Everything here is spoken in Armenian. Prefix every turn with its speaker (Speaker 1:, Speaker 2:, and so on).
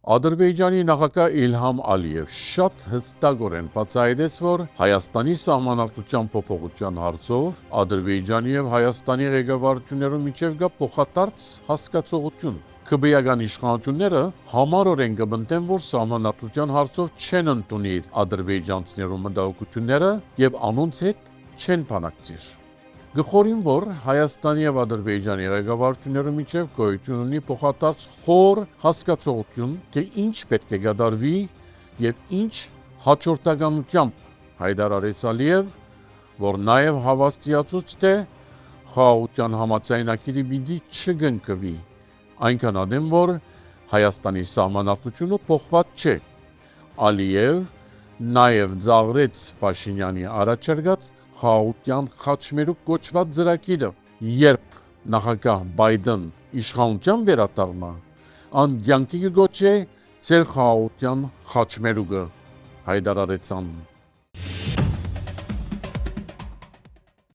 Speaker 1: Ադրբեջանի նախագահ Իլհամ Ալիև շատ հստակորեն բացահայտեց, որ Հայաստանի սահմանադրության փոփոխության հարցով Ադրբեջանի եւ Հայաստանի ղեկավարությունների միջև կա փոխադարձ հասկացողություն։ ԿԲ-ական իշխանությունները համառորեն կբնտեն, որ սահմանադրության հարցով չեն ընդունիր ադրբեջանցիներու մտահոգությունները եւ անոնց հետ չեն բանակցիր։ Գխորին, որ Հայաստանի եւ Ադրբեջանի ղեկավարությունների միջև գոյություն ունի փոխադարձ խոր հասկացողություն, թե ինչ պետք է կատարվի եւ ինչ հաջորդականությամբ Հայդար Ալիև, որ նաեւ հավաստիացուց թե խաղաղության համաձայնագիրը պիտի չգնկվի, այնքան ադեմ, որ Հայաստանի սահմանադրությունը փոխված չէ։ Ալիև նաեւ ծաղրեց Փաշինյանի առաջարկած խաղաղության խաչմերուկ կոչված ծրագիրը, երբ նախագահ Բայդեն իշխանության վերադառնա, ան կյանքի կգոչե ծեր խաղաղության խաչմերուկը Հայդար Ալիևյան։